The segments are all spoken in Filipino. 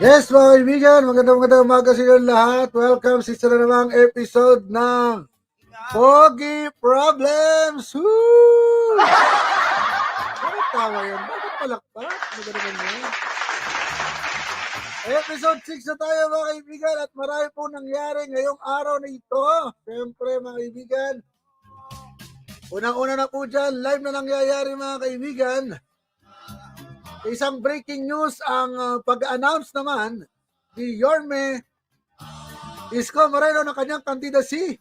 Yes, mga kaibigan, magandang umaga sa inyo lahat. Welcome sa isa na namang episode ng Pogi Problems! Woo! Bakit tawa yun? Bakit palakpak? Ano naman yun? Episode 6 na tayo mga kaibigan at marami po nangyari ngayong araw na ito. Siyempre mga kaibigan, unang-una na po dyan, live na nangyayari mga kaibigan. Isang breaking news ang pag-announce naman ni Yorme Isko Moreno ng kanyang candidacy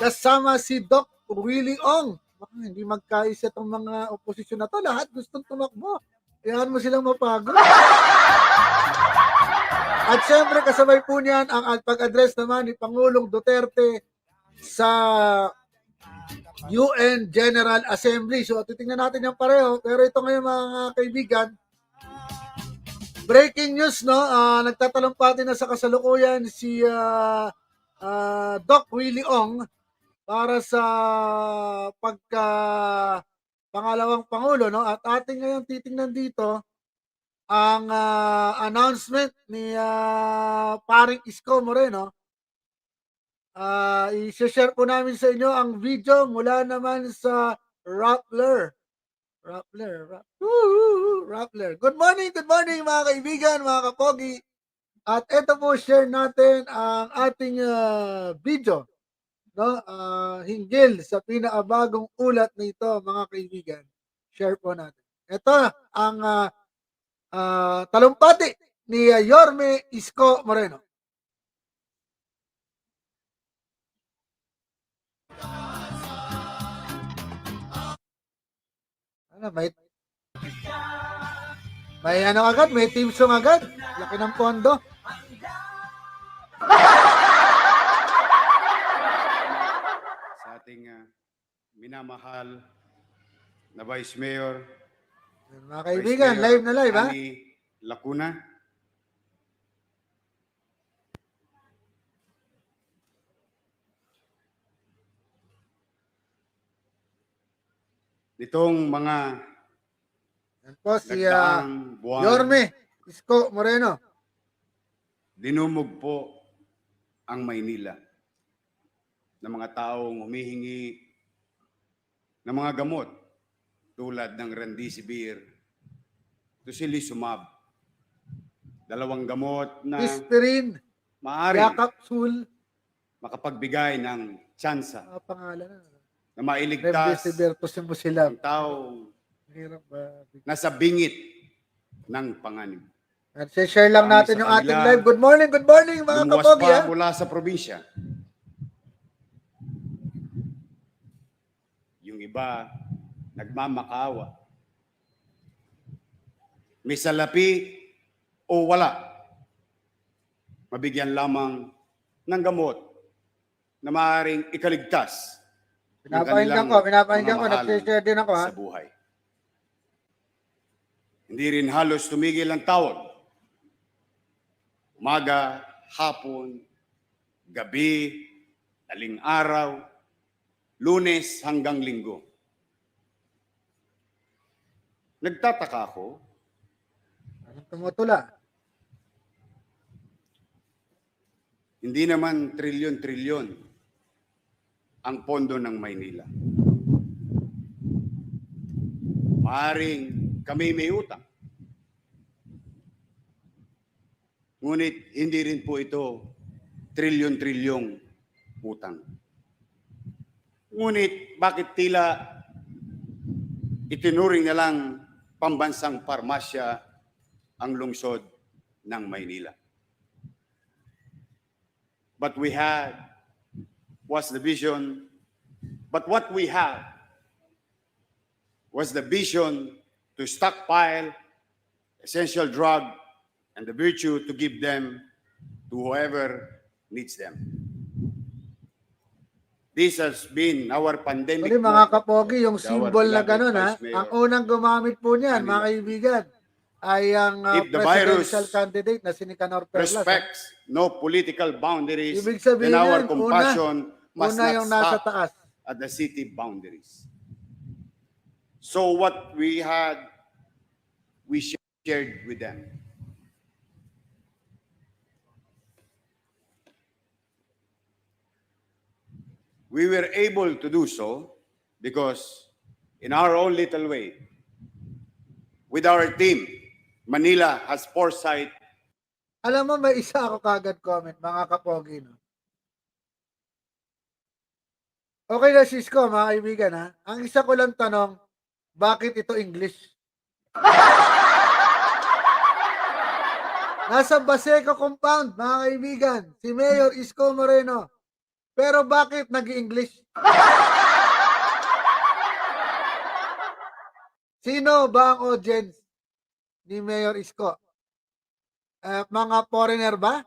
kasama si Doc Willie Ong. Hindi magkaisa itong mga oposisyon na to. Lahat gustong tumakbo. Iyan mo silang mapagod. At syempre kasabay po niyan ang pag-address naman ni Pangulong Duterte sa UN General Assembly. So titingnan natin yung pareho. Pero ito ngayon mga kaibigan, breaking news, no? Nagtatalumpati na sa kasalukuyan si Doc Willie Ong para sa pagka pangalawang pangulo, no? At ating ngayon titingnan dito ang announcement ni paring Isko Moreno. I-share po namin sa inyo ang video mula naman sa Rappler. Good morning mga kaibigan, mga kaPOGI. At ito po, share natin ang ating video, no? Hinggil sa pinakabagong ulat nito mga kaibigan. Share po natin. Ito ang talumpati ni Yorme Isko Moreno. Ano, may ano agad, may team song agad. Laki ng pondo. Sa ating minamahal na Vice Mayor, Mga kaibigan, live na live, ha? Lacuna. Nitong mga Yan po si nagdaang buwan, Yorme Isko Moreno. dinumog po ang Maynila ng mga taong humihingi ng mga gamot tulad ng Remdesivir, Tocilizumab, dalawang gamot na Aspirin, maaaring capsule, makapagbigay ng tsansa pangalan na mailigtas Remdesivir, Tocilizumab. ang taong Hirap ba? nasa bingit ng panganib. At share lang Marami natin sa yung kanila, ating live. Good morning mga Lumuwas kaPOGI. pa mula sa probinsya. Yung iba, nagmamakaawa. May salapi o wala. Mabigyan lamang ng gamot na maaaring ikaligtas Pinapahinggan ko, nag-share din ako, ha? sa buhay. Hindi rin halos tumigil ang tawag. Umaga, hapon, gabi, daling araw, Lunes hanggang Linggo. Nagtataka ako, Anong tumutula? hindi naman trilyon-trilyon ang pondo ng Maynila. Maaring kami may utang. Ngunit hindi rin po ito trilyon-trilyong utang. Ngunit bakit tila itinuring na lang pambansang parmasya ang lungsod ng Maynila? But we had was the vision, but what we had was the vision to stockpile essential drug and the virtue to give them to whoever needs them. This has been our pandemic. Actually, mga kaPOGI, yung with our symbol na beloved gano'n, ha? Vice Mayor, Ang unang gumamit po niyan, mga Manila, kaibigan, ay ang if the virus presidential candidate na si Nicanor Perlas. respects no political boundaries, Ibig sabihin then our yan, compassion must una not yung nasa stop taas. at the city boundaries. So what we had, we shared with them. we were able to do so because in our own little way, with our team, Manila has foresight. Alam mo, may isa ako kagad comment, mga kaPOGI, no? Okay na, Cisco, mga kaibigan, ha? Ang isa ko lang tanong, bakit ito English? Nasa Baseco compound, mga kaibigan, si Mayor Isko Moreno. Pero bakit nag-English? Sino ba ang audience ni Mayor Isko? Mga foreigner ba?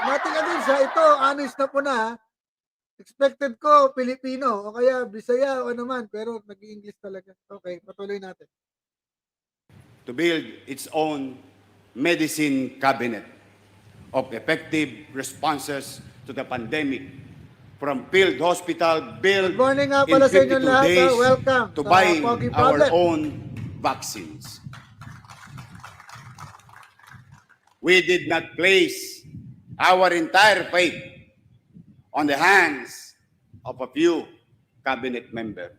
Mati ka din sa ito, honest na po na, ha? Expected ko, Pilipino, o kaya Bisaya, o naman, pero nag-English talaga. Okay, patuloy natin. To build its own medicine cabinet of effective responses to the pandemic, from field hospital built Good morning nga in pala sa 52 inyong lahat. days Welcome to sa buying Pogi our Problem. own vaccines. We did not place our entire faith on the hands of a few cabinet members.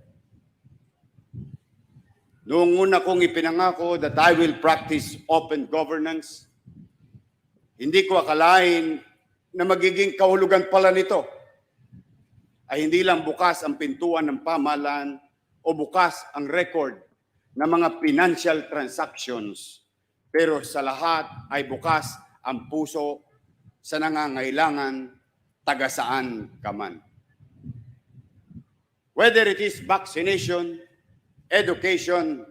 Noong una kong ipinangako that I will practice open governance, hindi ko akalain na magiging kahulugan pala nito ay hindi lang bukas ang pintuan ng pamahalaan o bukas ang record ng mga financial transactions, pero sa lahat ay bukas ang puso sa nangangailangan taga saan ka man. Whether it is vaccination, education,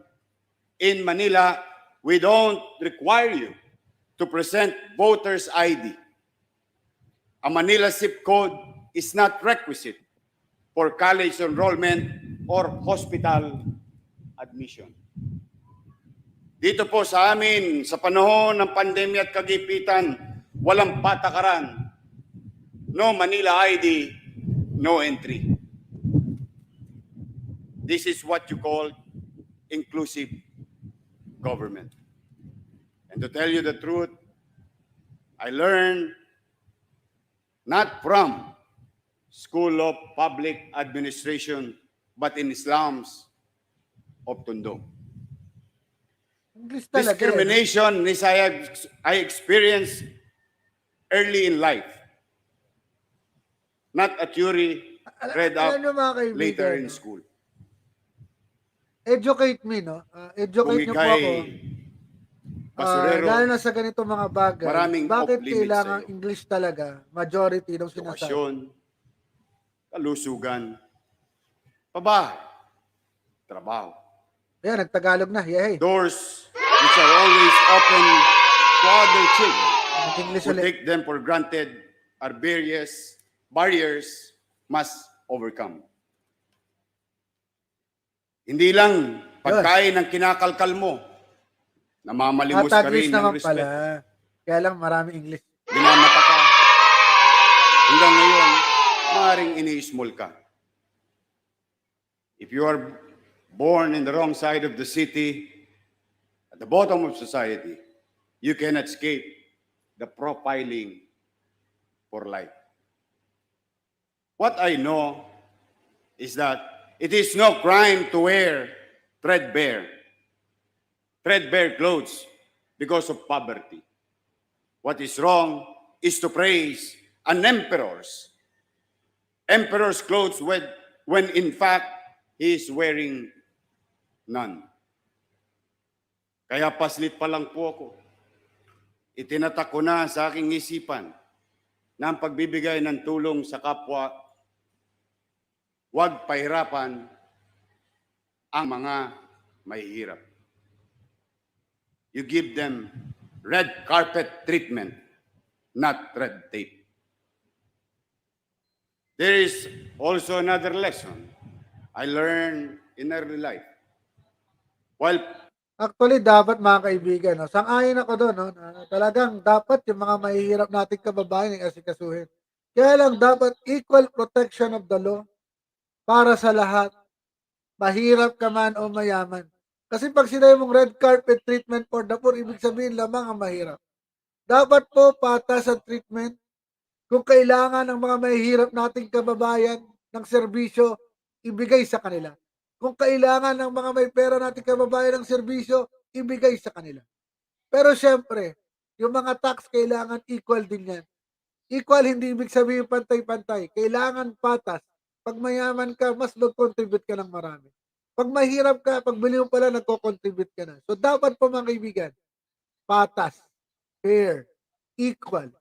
in Manila, we don't require you to present voter's ID. A Manila zip code is not requisite for college enrollment or hospital admission. Dito po sa amin, sa panahon ng pandemya at kagipitan, walang patakaran. No Manila ID, no entry. This is what you call inclusive government. And to tell you the truth, I learned not from School of Public Administration, but in Islam's of Tondo. English talaga. Discrimination is I experienced early in life, not a theory read up Alam nyo, mga kaibigan, later in school. Educate me, no? Educate nyo po ako. Basurero, Lalo na sa ganito mga bagay. maraming Bakit off-limits kailangan sa'yo. English talaga? Majority ng sinasabi. edukasyon, kalusugan, pabahay, trabaho. Ayan, nagtagalog na. Yay. Doors which are always open to other children English who ulit. take them for granted are barriers must overcome. Hindi lang pagkain ang kinakalkal mo, namamalimos ka Taglish rin ng naman respeto. pala. Kaya lang marami English. Binamata ka. Hanggang ngayon, maaaring ini-small ka. If you are born in the wrong side of the city, at the bottom of society, you cannot escape the profiling for life. What I know is that it is no crime to wear threadbare clothes because of poverty. What is wrong is to praise an emperor's clothes when in fact he is wearing none. Kaya paslit pa lang po ako. Itinatak ko na sa aking isipan na ang pagbibigay ng tulong sa kapwa, huwag pahirapan ang mga mahihirap. You give them red carpet treatment, not red tape. There is also another lesson I learned in early life. While Actually, dapat mga kaibigan, no? Sang-ayon ako doon, no? Na talagang dapat yung mga mahihirap nating kababayan ay asikasuhin. Kaya lang dapat equal protection of the law para sa lahat. Mahirap ka man o mayaman. Kasi pag sinabi mong red carpet treatment for the poor, ibig sabihin lamang ang mahirap. Dapat po patas ang treatment. Kung kailangan ng mga mahihirap nating kababayan ng serbisyo, ibigay sa kanila. Kung kailangan ng mga may pera nating kababayan ng serbisyo, ibigay sa kanila. Pero syempre, yung mga tax kailangan equal din yan. Equal hindi ibig sabihin pantay-pantay. Kailangan patas. Pag mayaman ka, mas mag-contribute ka ng marami. Pag mahirap ka, pag bili mo pala, nagko-contribute ka na. So dapat po mga kaibigan, patas, fair, equal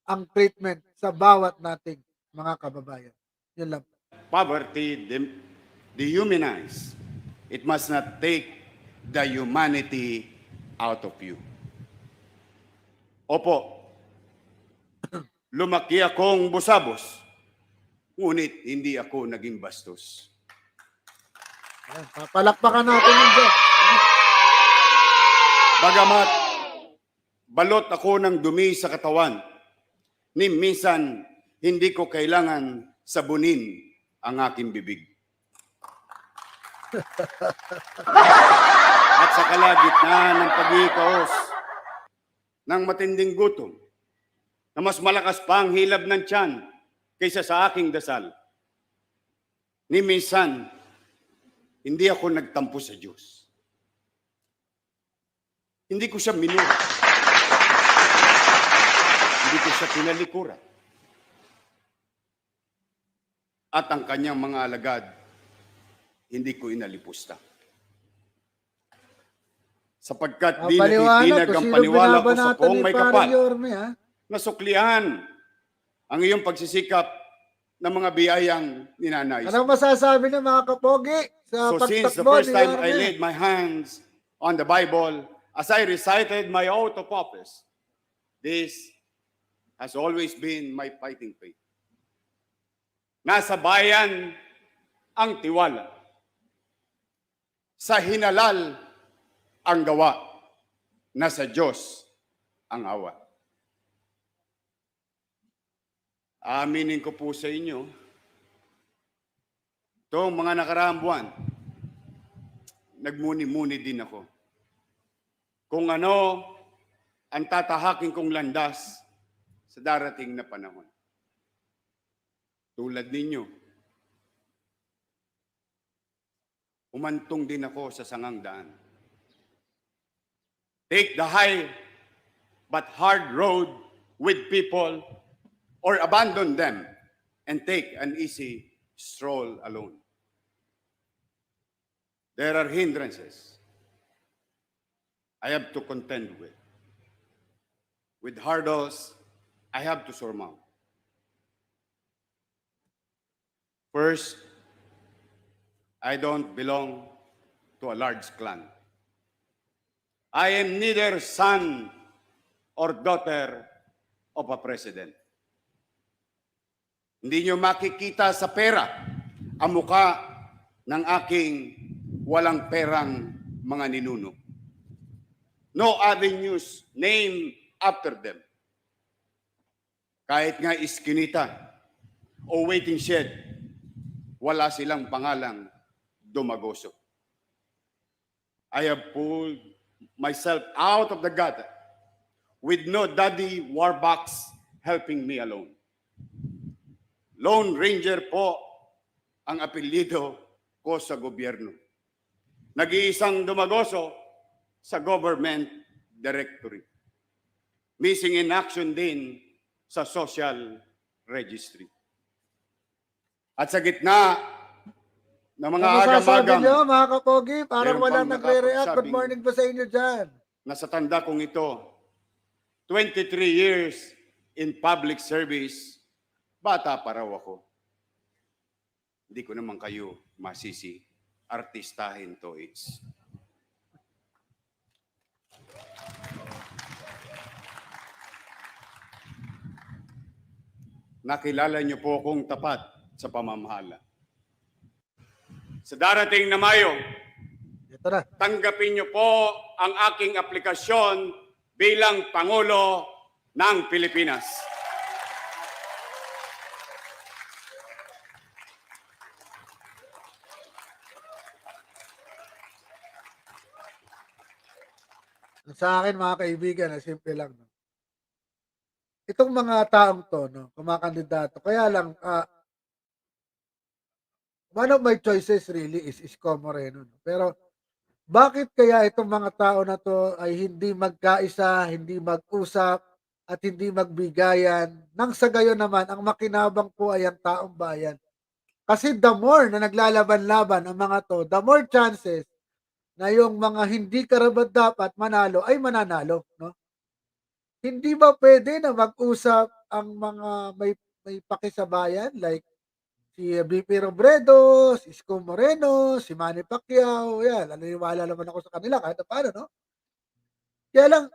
ang treatment sa bawat nating mga kababayan. Yun lang. Poverty dehumanize. It must not take the humanity out of you. Opo, lumaki akong busabos, ngunit hindi ako naging bastos. Ayan, papalakpakan natin yun dyan. Bagamat balot ako ng dumi sa katawan, ni minsan hindi ko kailangan sabunin ang aking bibig. At sa kalagitnaan ng pag-iikaos ng matinding gutom, na mas malakas pa ang hilab ng tiyan kaysa sa aking dasal, ni minsan hindi ako nagtampo sa Diyos. Hindi ko siya minura. Hindi ko siya pinalikuran. At ang kanyang mga alagad, hindi ko inalipusta. Sapagkat di natitinag ang paniwala ko sa poong may kapal, nasuklihan ang iyong pagsisikap ng mga biyayang ninanais. Anong masasabi ng mga kapogi sa So since the pagtakbo first ni time I Yorme? laid my hands on the Bible, as I recited my oath of office, this has always been my fighting faith. Nasa bayan ang tiwala. Sa hinalal ang gawa. Nasa Diyos ang awa. Aminin ko po sa inyo, itong mga nakaraang buwan, nagmuni-muni din ako. Kung ano ang tatahakin kong landas sa darating na panahon. Tulad ninyo, umantong din ako sa sangang daan. Take the high but hard road with people or abandon them and take an easy stroll alone. There are hindrances I have to contend with hurdles I have to surmount. First, I don't belong to a large clan. I am neither son or daughter of a president. Hindi nyo makikita sa pera ang muka ng aking walang perang mga ninuno. No avenues named after them. Kahit nga iskinita o waiting shed, wala silang pangalang Dumagoso. I have pulled myself out of the gutter with no daddy war box helping me alone. Lone Ranger po ang apelyido ko sa gobyerno. Nag-iisang Dumagoso sa government directory. Missing in action din sa social registry. At sa gitna ng mga Ano masasabi agam-agam, nyo, mga kapogi? Parang meron walang bang nagre-react. Good nakapagsabing- morning po sa inyo dyan. na sa tanda kong ito, 23 years in public service, bata pa raw ako. Hindi ko naman kayo masisi. Artistahin to it's. Nakilala niyo po akong tapat sa pamamahala. Sa darating na Mayo, Ito na. tanggapin niyo po ang aking aplikasyon bilang Pangulo ng Pilipinas. Sa akin, mga kaibigan, simple lang. itong mga taong 'to 'no, kumakandidato kaya lang, one of my choices really is Isko Moreno 'no. Pero bakit kaya itong mga tao na 'to ay hindi magkaisa, hindi mag-usap, at hindi magbigayan nang sa gayon naman ang makinabang po ay ang taong bayan? Kasi the more na naglalaban-laban ang mga 'to, the more chances na yung mga hindi karapat-dapat manalo ay mananalo 'no. Hindi ba puwede na mag-usap ang mga may paki sa bayan like si VP Robredo, si Isko Moreno, si Manny Pacquiao, 'yan naniniwala naman ako sa kanila kahit papaano 'no. Kaya lang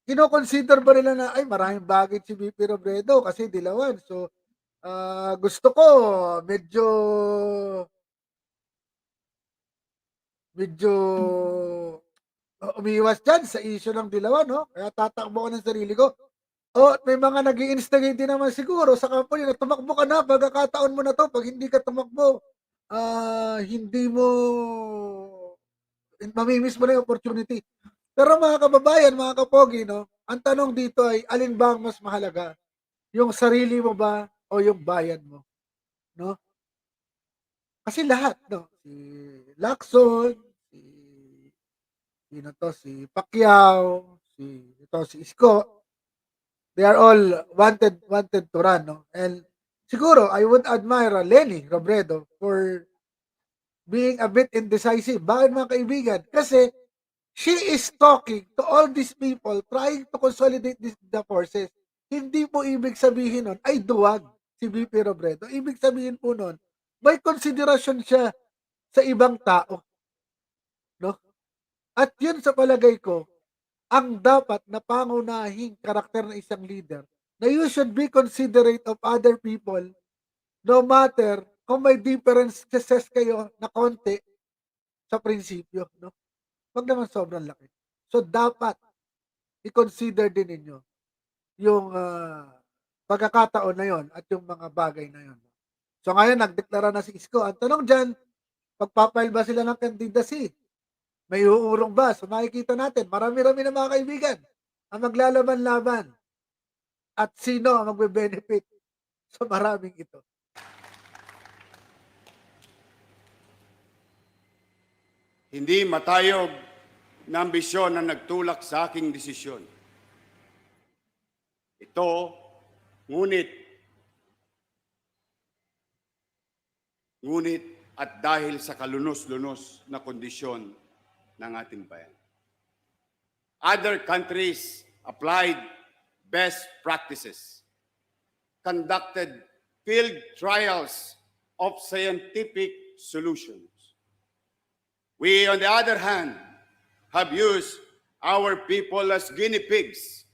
kino-consider ba nila na, "Ay maraming baggage si VP Robredo kasi dilawan so, gusto ko medyo medyo umiiwas diyan sa issue ng dilawan 'no, kaya tatakbo ko ng sarili ko." O may mga nag-i-instigate din naman siguro sa company na, "Tumakbo ka na, pagkakataon mo na 'to, 'pag hindi ka tumakbo, hindi mo mami-miss mo na yung opportunity." Pero mga kababayan, mga kapogi 'no, ang tanong dito ay alin ba ang mas mahalaga, yung sarili mo ba o yung bayan mo 'no? Kasi lahat 'no, si Lacson, si sino 'to, si Pacquiao, si Isko, they are all wanted to run 'no. And siguro I would admire Leni Robredo for being a bit indecisive. Bakit mga kaibigan? Kasi she is talking to all these people trying to consolidate the forces. Hindi po ibig sabihin nun ay duwag si VP Robredo. Ibig sabihin po nun, may konsiderasyon siya sa ibang tao, 'no? At yun sa palagay ko, ang dapat na pangunahing karakter ng isang leader, na you should be considerate of other people no matter kung may differences kayo na konti sa prinsipyo, 'no? Wag naman sobrang laki. So, dapat i-consider din ninyo yung, pagkakataon na yon at yung mga bagay na yon. So, ngayon nagdeklara na si Isko. Ang tanong diyan, magpa-file ba sila ng candidacy? May uurong ba? So, makikita natin marami-rami na mga kaibigan ang maglalaban-laban at sino ang magbe-benefit sa maraming ito. Hindi matayog na ambisyon ang nagtulak sa aking desisyon. Ito, ngunit at dahil sa kalunos-lunos na kondisyon ng ating bayan. Other countries applied best practices, conducted field trials of scientific solutions. We, on the other hand, have used our people as guinea pigs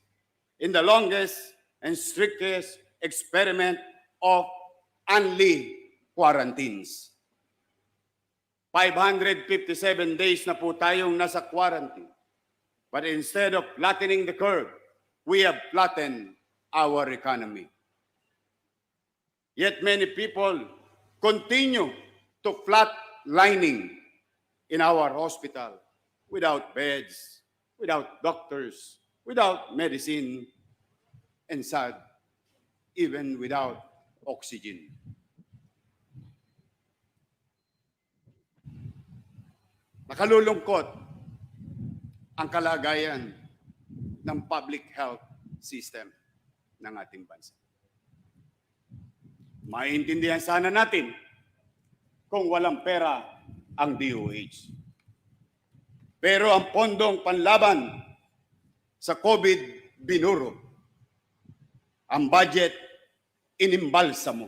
in the longest and strictest experiment of unli quarantines. 557 days na po tayong nasa quarantine. But instead of flattening the curve, we have flattened our economy. Yet many people continue to flatlining in our hospital without beds, without doctors, without medicine, and sad, even without oxygen. Nakalulungkot ang kalagayan ng public health system ng ating bansa. Maintindihan sana natin kung walang pera ang DOH. Pero ang pondong panlaban sa COVID binuro. Ang budget inimbalsa mo.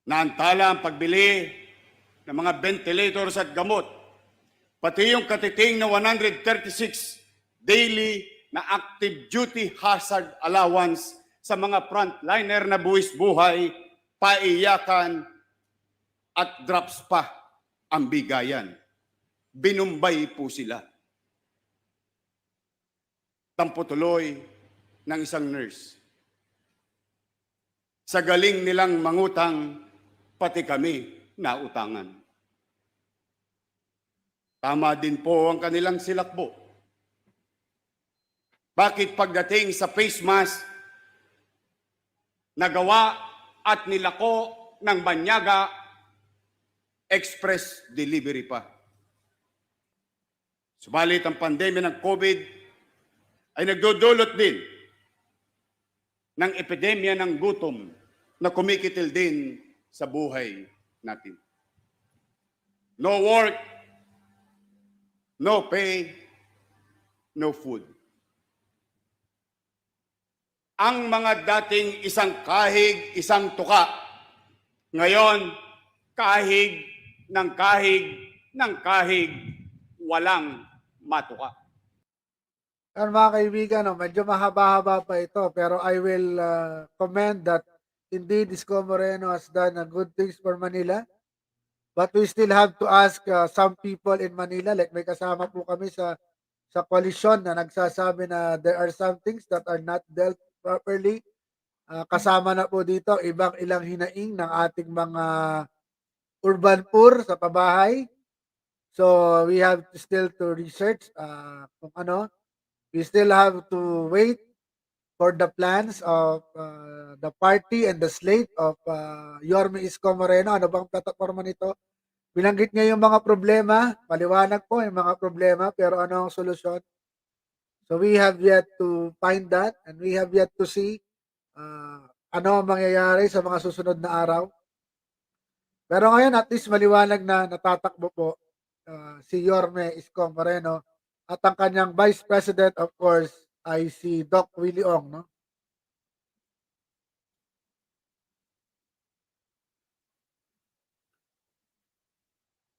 Naantala ang pagbili ng mga ventilators at gamot, pati yung katiting na 136 daily na active duty hazard allowance sa mga frontliner na buwis buhay, paiyakan at drops pa ang bigayan. Binumbay po sila. Tampo-tuloy ng isang nurse. Sa galing nilang mangutang, pati kami nautangan. Tama din po ang kanilang silakbo. Bakit pagdating sa face mask, nagawa at nilako ng banyaga, express delivery pa? Subalit ang pandemya ng COVID ay nagdudulot din ng epidemya ng gutom na kumikitil din sa buhay natin. No work, no pay, no food. Ang mga dating isang kahig, isang tuka, ngayon kahig ng kahig ng kahig, walang matuka. Yan mga kaibigan, no, medyo mahaba-haba pa ito, pero I will commend that indeed Isko Moreno has done good things for Manila. But we still have to ask some people in Manila, like may kasama po kami sa koalisyon na nagsasabi na there are some things that are not dealt properly. Kasama na po dito ilang hinaing ng ating mga urban poor sa pabahay. So we have to still to research kung ano. We still have to wait for the plans of the party and the slate of Yorme Isko Moreno. Ano bang plataforma nito? Binanggit niya yung mga problema, paliwanag po yung mga problema, pero ano ang solusyon? So we have yet to find that and we have yet to see ano ang mangyayari sa mga susunod na araw. Pero ngayon at least maliwanag na natatakbo po si Yorme Isko Moreno at ang kanyang Vice President of course ay si Doc Willie Ong, no?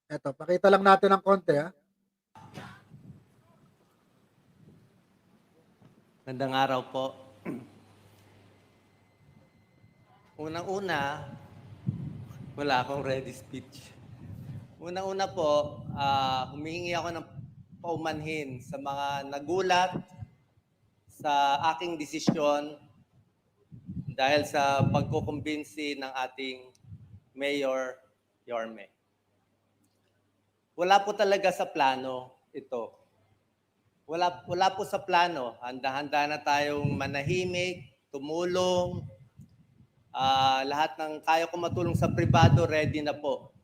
Eto, pakita lang natin ng konti, ha? Magandang araw po. Unang-una, wala akong ready speech. Unang-una po, humihingi ako ng paumanhin sa mga nagulat sa aking desisyon dahil sa pagkukumbinsi ng ating Mayor Yorme. Wala po talaga sa plano ito. Wala po sa plano. Handa-handa na tayong manahimik, tumulong. Lahat ng kaya ko matulong sa pribado, ready na po.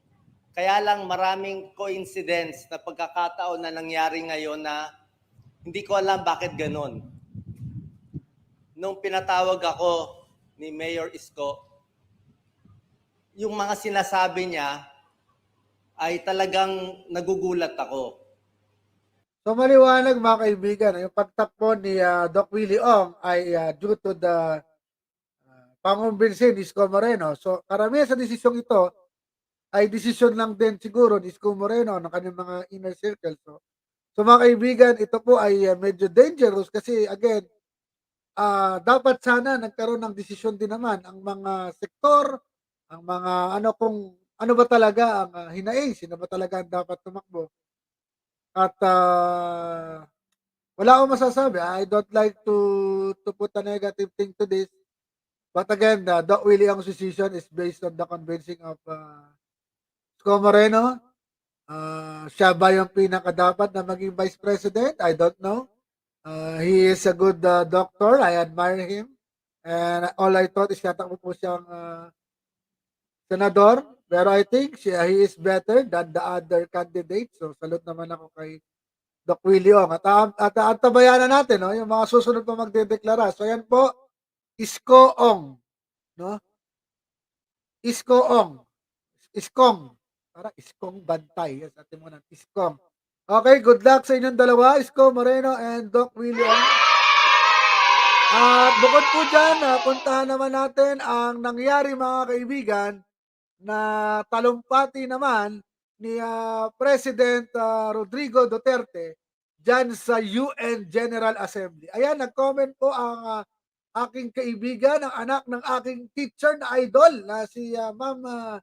Kaya lang maraming coincidence na pagkakataon na nangyari ngayon na hindi ko alam bakit ganun. Nung pinatawag ako ni Mayor Isko, yung mga sinasabi niya ay talagang nagugulat ako. So maliwanag mga kaibigan, yung pagtakbo ni Doc Willie Ong ay due to the pangumbinsin ni Isko Moreno. So karamihan sa desisyong ito ay desisyon lang din siguro ni Isko Moreno ng kanyang mga inner circle. So mga kaibigan, ito po ay medyo dangerous kasi again, dapat sana nagkaroon ng desisyon din naman ang mga sektor, ang mga kung ano ba talaga ang hinaing, sino ba talaga ang dapat tumakbo. At wala akong masasabi. I don't like to put a negative thing to this. But again, Doc Willie Ong's decision is based on the convincing of Isko Moreno. Siya ba yung pinakadapat na maging Vice President? I don't know. He is a good doctor. I admire him. And all I thought is tatakbo po siyang senador. Pero I think he is better than the other candidates. So salute naman ako kay Doc Willie Ong. At tabayanan natin, no, yung mga susunod pa magdedeklara. So yan po, Isko Ong. No? Isko Ong. Iskong. Para Iskong Bantay. Yes, atin mo ng Iskong. Okay, good luck sa inyong dalawa, Isko Moreno and Doc Willie Ong. At bukod po dyan, puntahan naman natin ang nangyari mga kaibigan na talumpati naman ni President Rodrigo Duterte dyan sa UN General Assembly. Ayan, nag-comment po ang aking kaibigan, ang anak ng aking teacher na idol na si Ma'am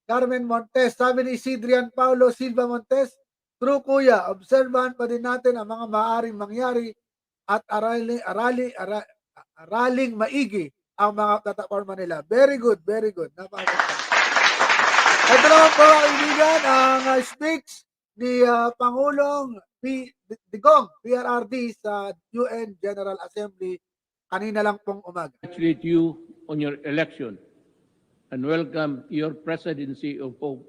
Carmen Montes. Sabi ni Sidrian Paulo Silva Montes, true kuya, obserbahan pa din natin ang mga maaaring mangyari at araling maigi ang mga plataforma nila. Very good, very good. Napakaganda. Ito naman po kaibigan ang speech ni Pangulong Digong, PRRD sa UN General Assembly kanina lang pong umaga. Congratulate you on your election and welcome your presidency of hope.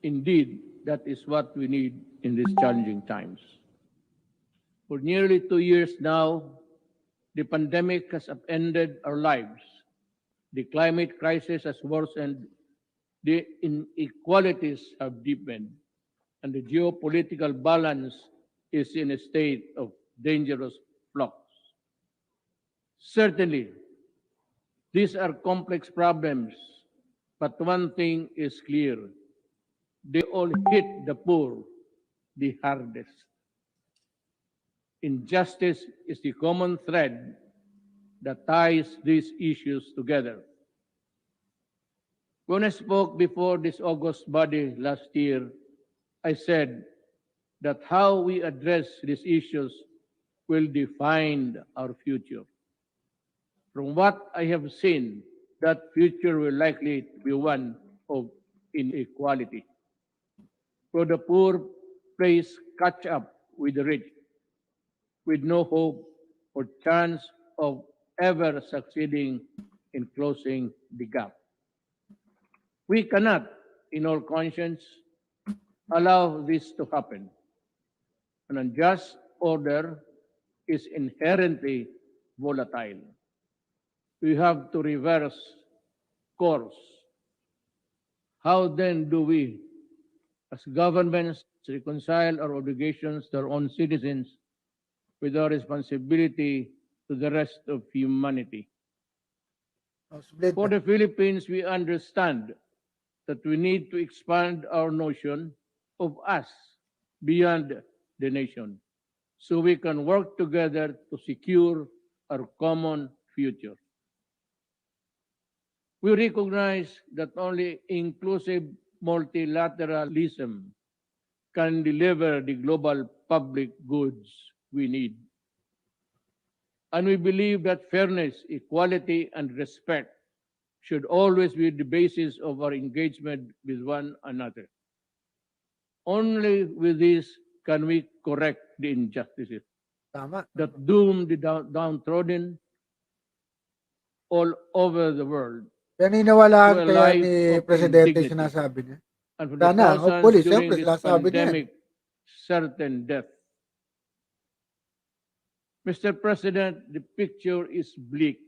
Indeed, that is what we need in these challenging times. For nearly 2 years now, the pandemic has upended our lives. The climate crisis has worsened, the inequalities have deepened, and the geopolitical balance is in a state of dangerous flux. Certainly, these are complex problems, but one thing is clear. They all hit the poor the hardest. Injustice is the common thread that ties these issues together. When I spoke before this August body last year, I said that how we address these issues will define our future. From what I have seen, that future will likely be one of inequality, where the poor plays catch up with the rich, with no hope or chance of ever succeeding in closing the gap. We cannot, in all conscience, allow this to happen. An unjust order is inherently volatile. We have to reverse course. How then do we, as governments, reconcile our obligations to our own citizens with our responsibility to the rest of humanity? For the Philippines, we understand that we need to expand our notion of us beyond the nation so we can work together to secure our common future. We recognize that only inclusive multilateralism can deliver the global public goods we need. And we believe that fairness, equality, and respect should always be the basis of our engagement with one another. Only with this can we correct the injustices Tama. that doom the downtrodden all over the world. Naniniwalaan To a kaya life ni of Presidente indignity. sinasabi niya? And for the Sana, thousands hopefully, during siyempre, this sinasabi niya. pandemic, certain death. Mr. President, the picture is bleak.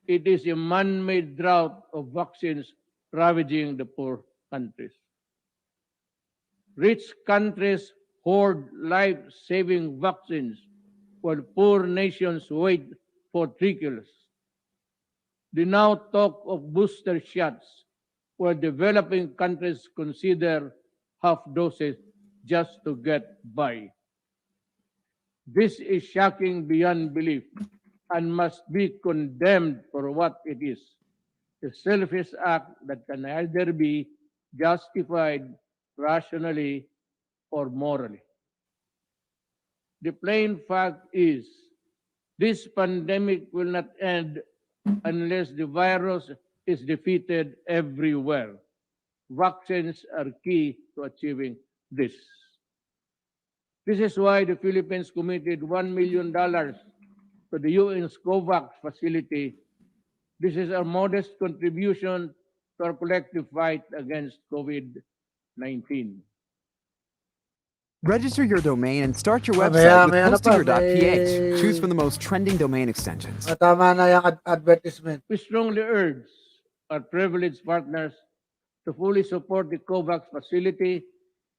It is a man-made drought of vaccines ravaging the poor countries. Rich countries hoard life-saving vaccines while poor nations wait for trickles. They now talk of booster shots where developing countries consider half doses just to get by. This is shocking beyond belief and must be condemned for what it is, a selfish act that can either be justified rationally or morally. The plain fact is, this pandemic will not end unless the virus is defeated everywhere. Vaccines are key to achieving this. This is why the Philippines committed $1 million to the UN's COVAX facility. This is a modest contribution to our collective fight against COVID-19. Register your domain and start your Mamaya, website with may ano pa, hostinger.ph. may- Choose from the most trending domain extensions. Tama na yung advertisement. We strongly urge our privileged partners to fully support the COVAX facility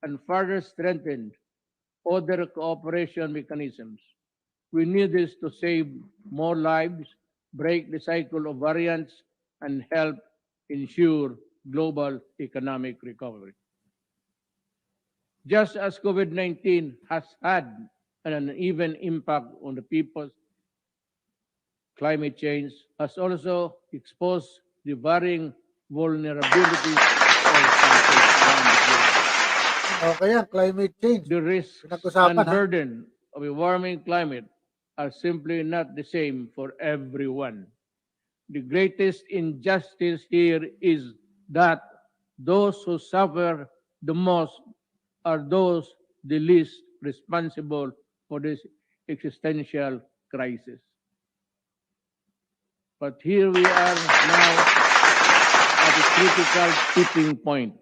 and further strengthen other cooperation mechanisms. We need this to save more lives, break the cycle of variants, and help ensure global economic recovery. Just as COVID-19 has had an uneven impact on the people's climate change has also exposed the varying vulnerabilities of countries around the globe. Okay yan, climate change. The risks Pinag-usapan, and ha? burden of a warming climate are simply not the same for everyone. The greatest injustice here is that those who suffer the most are those the least responsible for this existential crisis. But here we are now at a critical tipping point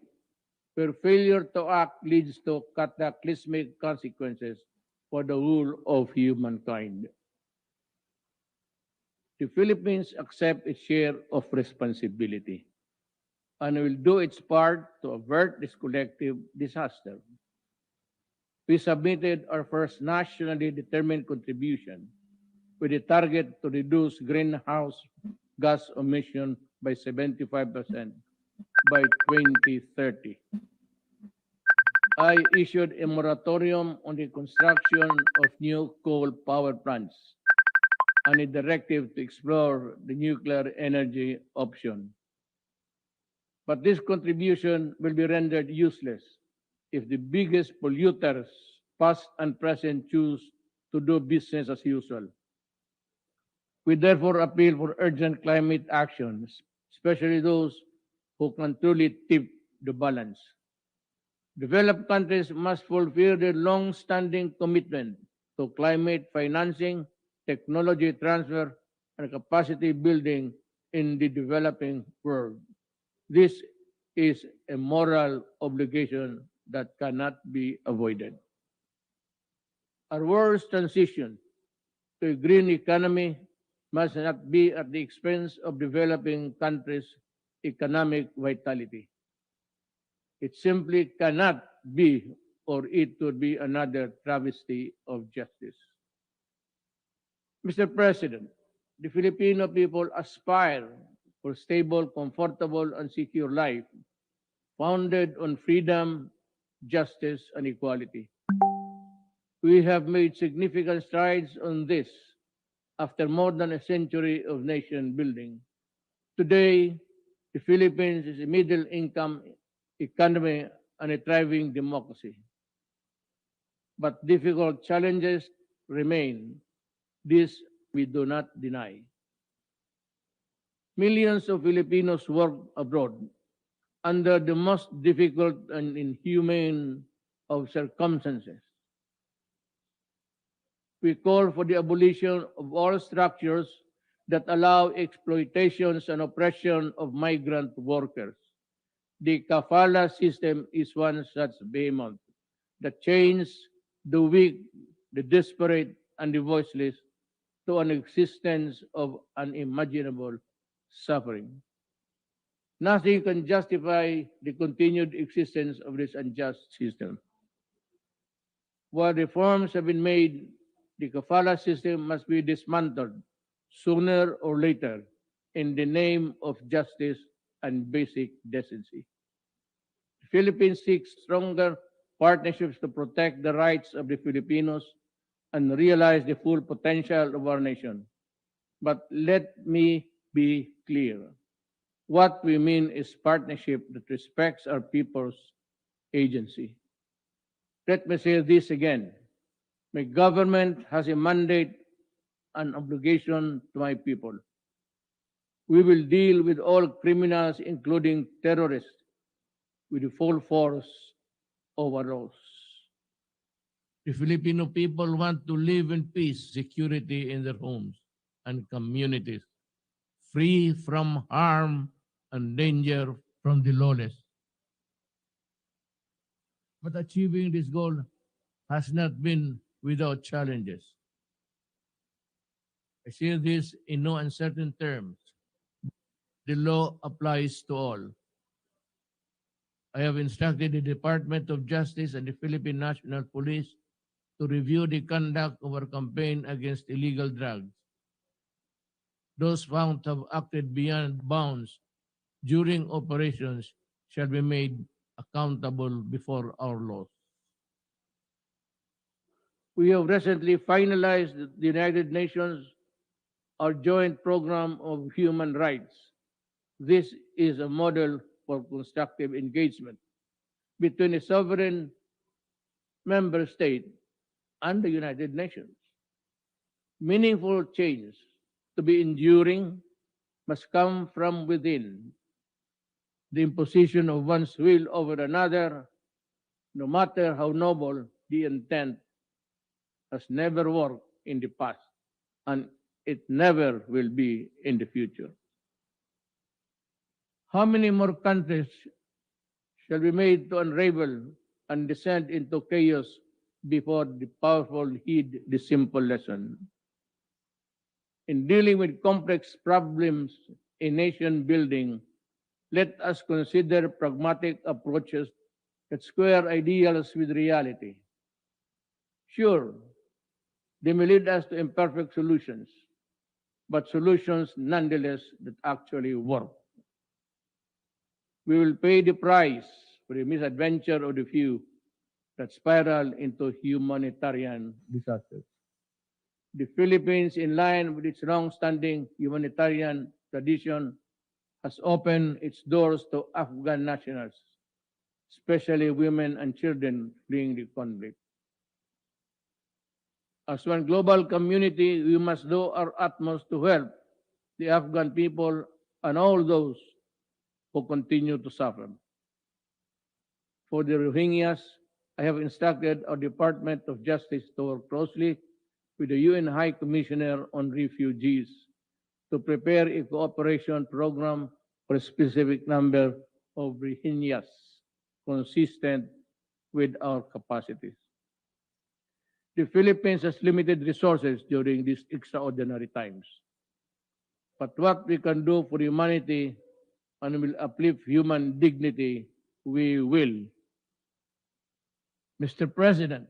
where failure to act leads to cataclysmic consequences for the whole of humankind. The Philippines accept its share of responsibility and will do its part to avert this collective disaster. We submitted our first nationally determined contribution with a target to reduce greenhouse gas emission by 75% by 2030. I issued a moratorium on the construction of new coal power plants and a directive to explore the nuclear energy option. But this contribution will be rendered useless if the biggest polluters, past and present, choose to do business as usual. We therefore appeal for urgent climate actions, especially those who can truly tip the balance. Developed countries must fulfill their long-standing commitment to climate financing, technology transfer, and capacity building in the developing world. This is a moral obligation that cannot be avoided. Our world's transition to a green economy must not be at the expense of developing countries' economic vitality. It simply cannot be, or it would be another travesty of justice. Mr. President, the Filipino people aspire for stable, comfortable, and secure life founded on freedom, justice, and equality. We have made significant strides on this after more than a century of nation building. Today, the Philippines is a middle-income economy and a thriving democracy. But difficult challenges remain. This we do not deny. Millions of Filipinos work abroad under the most difficult and inhumane of circumstances. We call for the abolition of all structures that allow exploitations and oppression of migrant workers. The kafala system is one such behemoth that chains the weak, the desperate, and the voiceless to an existence of unimaginable suffering. Nothing can justify the continued existence of this unjust system. While reforms have been made, the kafala system must be dismantled sooner or later in the name of justice and basic decency. The Philippines seeks stronger partnerships to protect the rights of the Filipinos and realize the full potential of our nation. But let me be clear. What we mean is partnership that respects our people's agency. Let me say this again. My government has a mandate and obligation to my people. We will deal with all criminals, including terrorists, with the full force of our laws. The Filipino people want to live in peace, security in their homes and communities, free from harm and danger from the lawless. But achieving this goal has not been without challenges. I say this in no uncertain terms. The law applies to all. I have instructed the Department of Justice and the Philippine National Police to review the conduct of our campaign against illegal drugs. Those found to have acted beyond bounds during operations shall be made accountable before our laws. We have recently finalized the United Nations, our joint program of human rights. This is a model for constructive engagement between a sovereign member state and the United Nations. Meaningful change to be enduring must come from within. The imposition of one's will over another, no matter how noble, the intent has never worked in the past, and it never will be in the future. How many more countries shall be made to unravel and descend into chaos before the powerful heed the simple lesson? In dealing with complex problems in nation building, let us consider pragmatic approaches that square ideals with reality. Sure, they may lead us to imperfect solutions, but solutions nonetheless that actually work. We will pay the price for the misadventure of the few that spiral into humanitarian disasters. The Philippines, in line with its long-standing humanitarian tradition, has opened its doors to Afghan nationals, especially women and children fleeing the conflict. As one global community, we must do our utmost to help the Afghan people and all those who continue to suffer. For the Rohingyas, I have instructed our Department of Justice to work closely with the UN High Commissioner on Refugees to prepare a cooperation program for a specific number of Rohingyas consistent with our capacities. The Philippines has limited resources during these extraordinary times. But what we can do for humanity and will uplift human dignity, we will. Mr. President,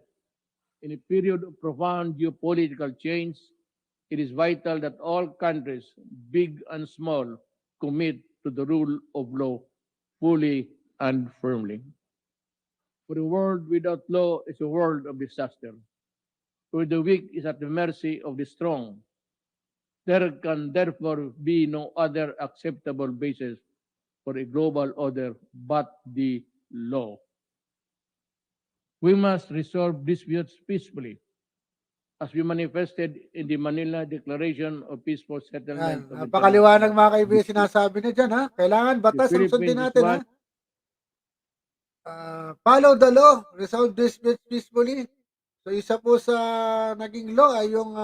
in a period of profound geopolitical change, it is vital that all countries, big and small, commit to the rule of law fully and firmly. For a world without law is a world of disaster, where the weak is at the mercy of the strong. There can therefore be no other acceptable basis for a global order but the law. We must resolve disputes peacefully, as we manifested in the Manila Declaration of Peaceful Yan. Settlement of Napakaliwanag International mga kaibigan Disputes. sinasabi niya dyan ha. Kailangan The batas ang sundin Philippines is natin ha. one Follow the law, resolve disputes peacefully. So isa po sa naging law ay yung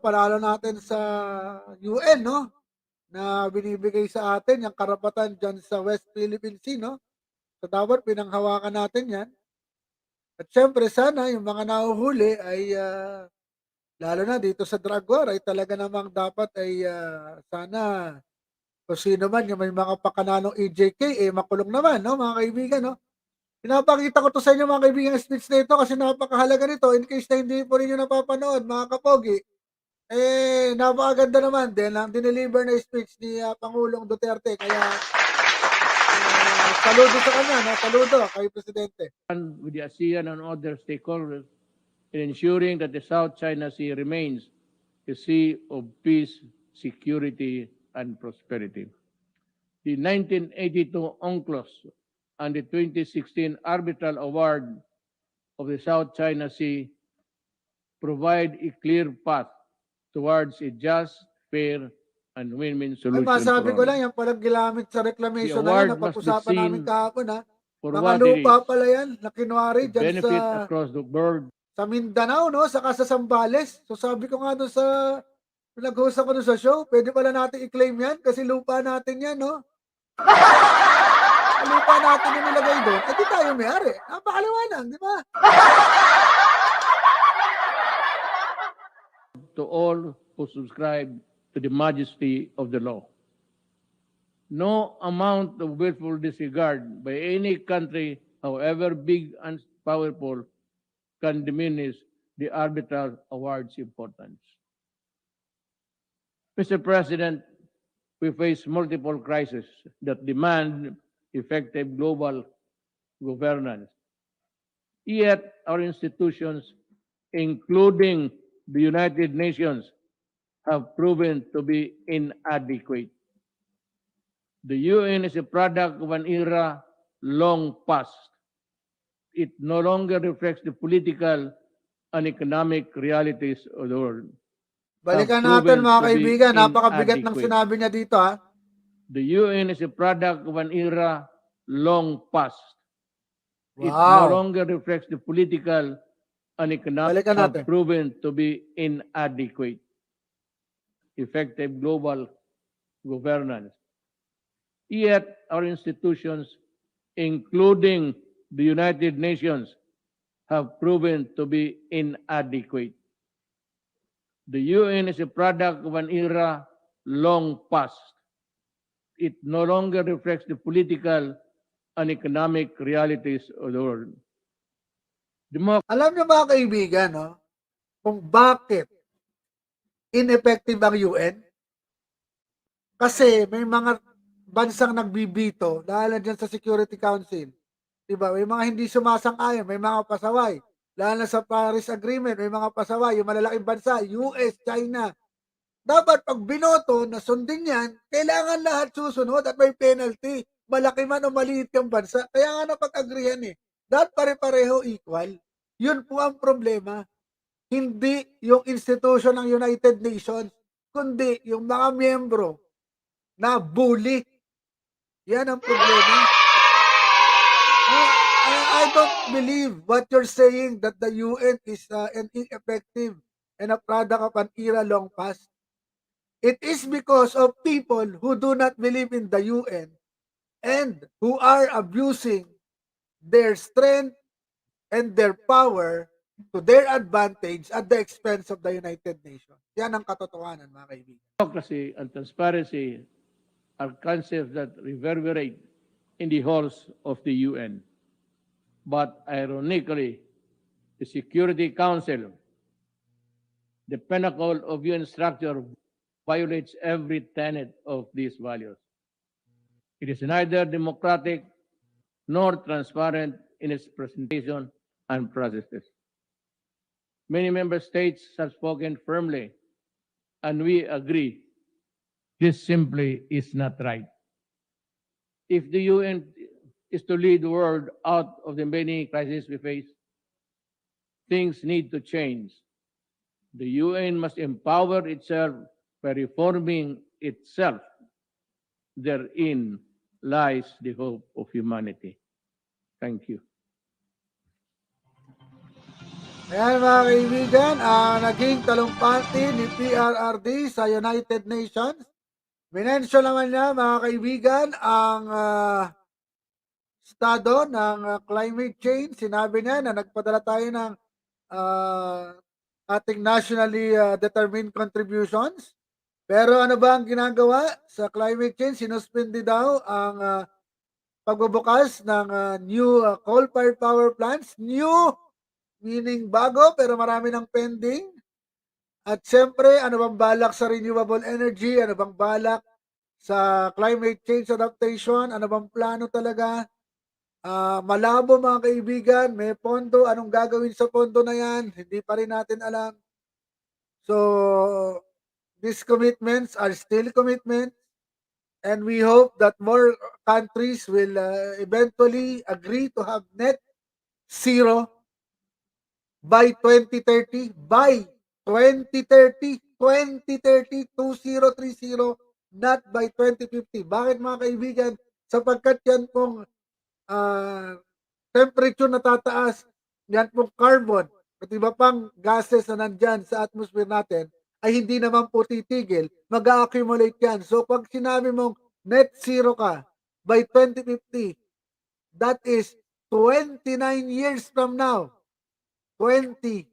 panalo natin sa UN, no? Na binibigay sa atin yung karapatan dyan sa West Philippine Sea, no? So dapat pinanghawakan natin yan. At syempre sana yung mga nahuhuli ay lalo na dito sa drug war ay talaga namang dapat ay sana kung sino man yung may mga pakananong EJK makulong naman, no, mga kaibigan, no. Pinapakita ko to sa inyo mga kaibigan speech na ito kasi napakahalaga nito in case na hindi po rin napapanood mga kapogi. Napakaganda naman din ang dineliver na speech ni Pangulong Duterte kaya saludo sa kanya, no? Saludo kay Presidente. with the ASEAN and other stakeholders in ensuring that the South China Sea remains a sea of peace, security, and prosperity. The 1982 UNCLOS and the 2016 Arbitral Award of the South China Sea provide a clear path towards a just, fair, and win-win Ay, solution masabi for ko all. lang, yan palang ginamit sa reclamation The na yan, award must be napag-usapan namin seen kahapon, ha. for Mga what it lupa is, pala yan, na kinwari to dyan benefit sa across the world. Mindanao, no, saka sa Zambales. So sabi ko nga doon sa, nag-host ako doon sa show, pwede pala natin i-claim yan kasi lupa natin yan, no. Lupa natin yung nilagay doon, di tayo may-ari. Napakaliwanag, di ba? To all who subscribe to the majesty of the law. No amount of willful disregard by any country, however big and powerful, can diminish the arbitral award's importance. Mr. President, we face multiple crises that demand effective global governance. Yet our institutions, including the United Nations, have proven to be inadequate. The UN is a product of an era long past. It no longer reflects the political and economic realities of the world. Balikan Have natin proven mga to be kaibigan, napakabigat ng inadequate. sinabi niya dito, ha. The UN is a product of an era long past. It no Wow. longer reflects the political and economic Balikan have natin. proven to be inadequate. Effective global governance. Yet our institutions, including the United Nations, have proven to be inadequate. The UN is a product of an era long past. It no longer reflects the political and economic realities of the world. Alam niyo mga kaibigan, no, kung bakit ineffective ang UN? Kasi may mga bansang nagbibito dahil dyan sa Security Council. Diba? May mga hindi sumasang-ayon, may mga pasaway. Lalo na sa Paris Agreement, may mga pasaway. Yung malalaking bansa, US, China. Dapat pag binoto na sundin yan, kailangan lahat susunod at may penalty. Malaki man o maliit yung bansa. Kaya nga napag-agreehan eh. Dapat pare-pareho equal. Yun po ang problema. Hindi yung institution ng United Nations, kundi yung mga miyembro na bully. Yan ang problema. I don't believe what you're saying that the UN is an ineffective and a product of an era long past. It is because of people who do not believe in the UN and who are abusing their strength and their power to their advantage at the expense of the United Nations. Yan ang katotohanan, mga kaibigan. Democracy and transparency are concepts that reverberate in the halls of the UN. But ironically, the Security Council, the pinnacle of UN structure, violates every tenet of these values. It is neither democratic nor transparent in its presentation and processes. Many member states have spoken firmly, and we agree This simply is not right. if the UN is to lead the world out of the many crises we face, things need to change. The UN must empower itself by reforming itself. Therein lies the hope of humanity. Thank you. Ayan mga kaibigan, naging talumpati ni PRRD sa United Nations. Minensyon naman niya mga kaibigan ang estado ng climate change. Sinabi niya na nagpadala tayo ng ating nationally determined contributions. Pero ano ba ang ginagawa sa climate change? Sinuspindi daw ang pagbubukas ng new coal-fired power plants. New meaning bago pero marami ng pending. At siyempre, ano bang balak sa renewable energy? Ano bang balak sa climate change adaptation? Ano bang plano talaga? Malabo mga kaibigan, may pondo. Anong gagawin sa pondo na yan? Hindi pa rin natin alam. So, these commitments are still commitments. And we hope that more countries will eventually agree to have net zero by 2030, 2030, 2030, not by 2050. Bakit mga kaibigan? Sapagkat yan pong temperature na tataas, yan pong carbon, at iba pang gases na nandyan sa atmosphere natin, ay hindi naman po titigil, mag-accumulate yan. So pag sinabi mong net zero ka by 2050, that is 29 years from now. 29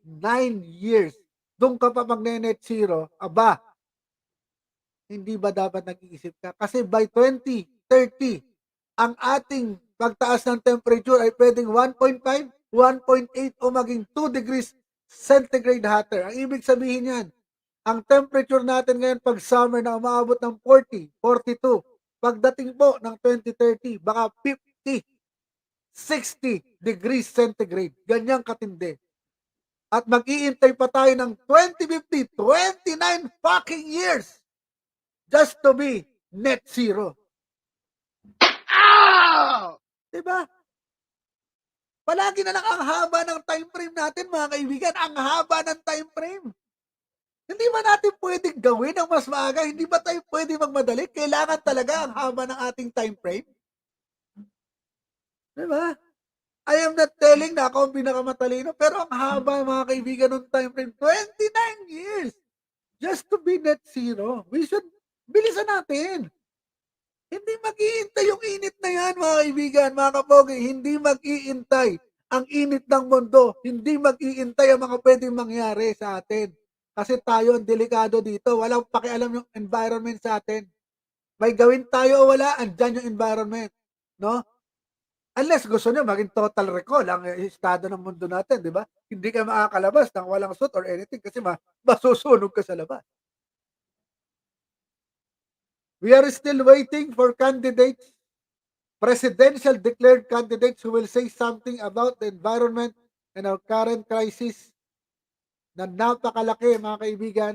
years. Doon ka pa magne-net zero, aba, hindi ba dapat nag-iisip ka? Kasi by 2030, ang ating pagtaas ng temperature ay pwedeng 1.5, 1.8 o maging 2 degrees centigrade hotter. Ang ibig sabihin yan, ang temperature natin ngayon pag summer na umaabot ng 40, 42, pagdating po ng 2030, baka 50, 60 degrees centigrade. Ganyang katindi. At mag-iintay pa tayo ng 2050, 29 fucking years just to be net zero. Diba? Palagi na lang ang haba ng time frame natin, mga kaibigan. Ang haba ng time frame. Hindi ba natin pwedeng gawin ang mas maaga? Hindi ba tayo pwede magmadali? Kailangan talaga ang haba ng ating time frame. Diba? I am not telling na ako ang pinakamatalino, pero ang haba mga kaibigan ng time frame, 29 years just to be net zero. We should, bilisan natin. Hindi mag-iintay yung init na yan, mga kaibigan, mga kapogi. Hindi mag-iintay ang init ng mundo. Hindi mag-iintay ang mga pwedeng mangyari sa atin. Kasi tayo ang delikado dito. Walang pakialam yung environment sa atin. May gawin tayo o wala, andyan yung environment. No? Unless gusto nyo maging total recall ang estado ng mundo natin, di ba? Hindi ka makakalabas ng walang suit or anything kasi masusunog ka sa labas. We are still waiting for candidates, presidential declared candidates who will say something about the environment and our current crisis na napakalaki, mga kaibigan.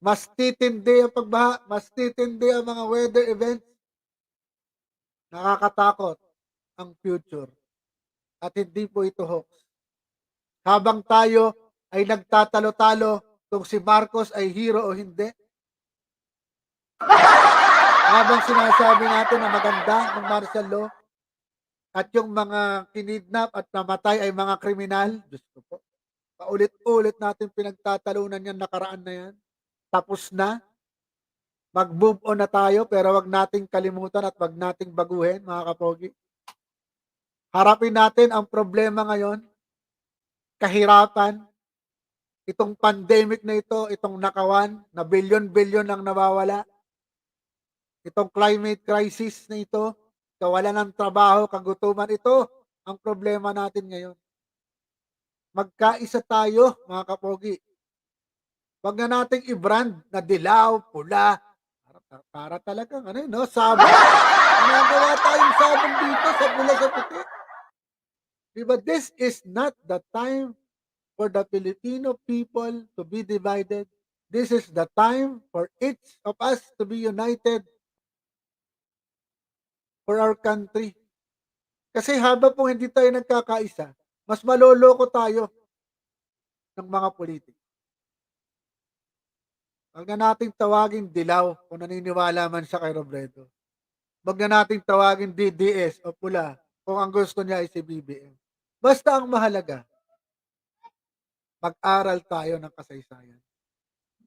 Mas titindi ang pagbaha, mas titindi ang mga weather events. Nakakatakot ang future. At hindi po ito hoax. Habang tayo ay nagtatalo-talo kung si Marcos ay hero o hindi, habang sinasabi natin na maganda ng martial law at yung mga kinidnap at namatay ay mga kriminal, Diyos ko po, paulit-ulit natin pinagtatalunan yan, nakaraan na yan. Tapos na. Mag-move on na tayo pero wag nating kalimutan at wag nating baguhin, mga kapogi. Harapin natin ang problema ngayon, kahirapan, itong pandemic na ito, itong nakawan, na bilyon-bilyon ang nawawala, itong climate crisis na ito, kawalan ng trabaho, kagutuman, ito ang problema natin ngayon. Magkaisa tayo, mga kapogi. Wag na nating i-brand na dilaw, pula, para talagang ano yun, no? Sabon. Ginagawa tayong sabon dito sa pula sa puti. Diba? This is not the time for the Filipino people to be divided. This is the time for each of us to be united for our country. Kasi habang po hindi tayo nagkakaisa, mas maloloko tayo ng mga politiko. Huwag na nating tawagin dilaw kung naniniwala man siya kay Robredo. Huwag na nating tawagin DDS o pula kung ang gusto niya ay si BBM. Basta ang mahalaga, mag-aral tayo ng kasaysayan.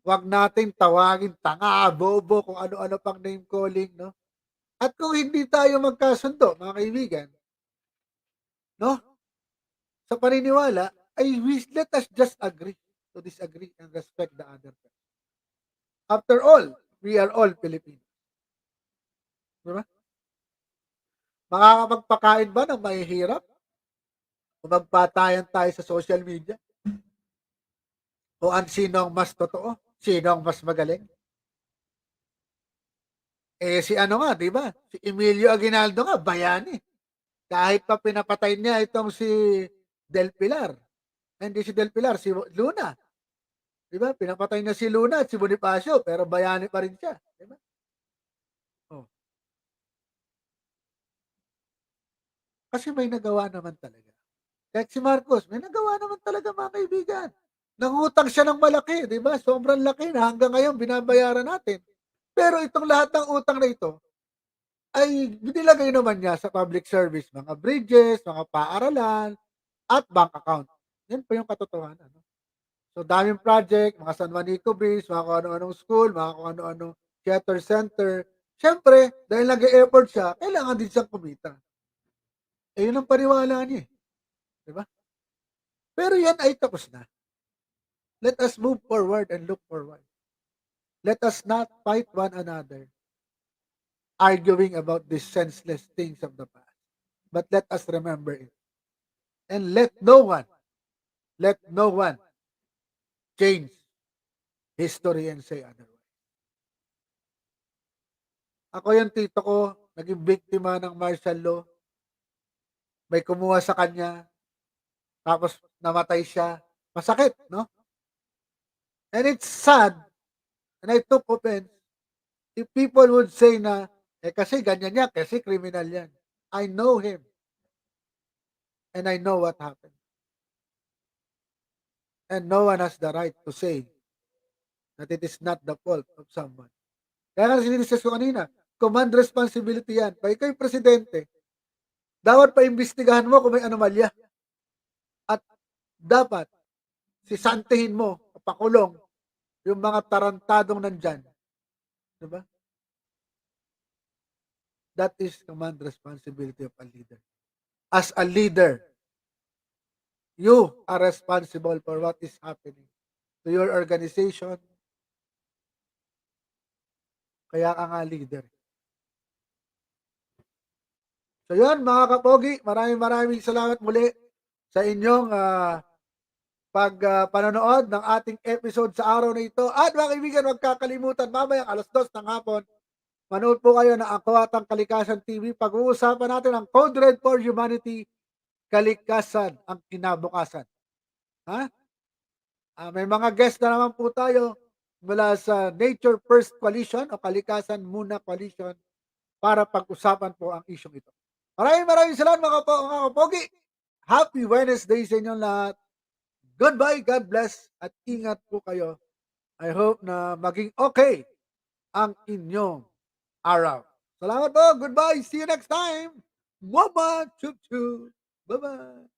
Huwag nating tawagin tanga, bobo, kung ano-ano pang name calling, no? At kung hindi tayo magkasundo, mga kaibigan, no? Sa paniniwala, let us just agree to disagree and respect the other person. After all, we are all Filipinos. Diba? Makakapagpakain ba ng mahihirap? Kung magpatayan tayo sa social media? Kung sino ang mas totoo? Sino ang mas magaling? Si ano nga, di ba? Si Emilio Aguinaldo nga, bayani. Kahit pa pinapatay niya itong si Del Pilar. Hindi si Del Pilar, si Luna. Di ba? Pinapatay niya si Luna at si Bonifacio, pero bayani pa rin siya. Di ba? Oh. Kasi may nagawa naman talaga. Kahit si Marcos, may nagawa naman talaga, mga kaibigan. Nangutang siya ng malaki, di ba? Sobrang laki na hanggang ngayon binabayaran natin. Pero itong lahat ng utang na ito, ay binilagay naman niya sa public service, mga bridges, mga paaralan, at bank account. Yan po yung katotohanan. No? So, daming project, mga San Juanico Bridge, mga kung ano-anong school, mga kung ano-anong theater center. Siyempre, dahil nag-e-effort siya, kailangan din siyang kumita. Yun ang paniwala niya. Diba? Pero yan ay tapos na. Let us move forward and look forward. Let us not fight one another, arguing about these senseless things of the past. But let us remember it. And let no one change history and say otherwise. Ako yung tito ko, naging biktima ng martial law. May kumuha sa kanya, tapos namatay siya. Masakit, no? And it's sad, and I took offense, if people would say na, kasi ganyan niya, kasi criminal yan. I know him. And I know what happened. And no one has the right to say that it is not the fault of someone. Kaya nga sinisis ko kanina, command responsibility yan. Pag ikaw yung presidente, dapat paimbestigahan mo kung may anomalya. At dapat sisantihin mo, pakulong, yung mga tarantadong nandyan. Diba? That is command responsibility of a leader. As a leader, you are responsible for what is happening to your organization. Kaya ka nga leader. So yun, mga kapogi, maraming salamat muli sa inyong panonood ng ating episode sa araw na ito. At mga kaibigan, huwag kakalimutan, mamaya 2:00 ng hapon, manood po kayo ng Angkawatang Kalikasan TV. Pag-uusapan natin ang Code Red for Humanity, kalikasan ang kinabukasan. Ha? May mga guest na naman po tayo mula sa Nature First Coalition o Kalikasan Muna Coalition para pag-usapan po ang isyong ito. Maraming salamat mga kapogi. Happy Wednesday sa inyong lahat. Goodbye, God bless, at ingat po kayo. I hope na maging okay ang inyong araw. Salamat po. Goodbye. See you next time. Mama. Chup chup. Bye-bye.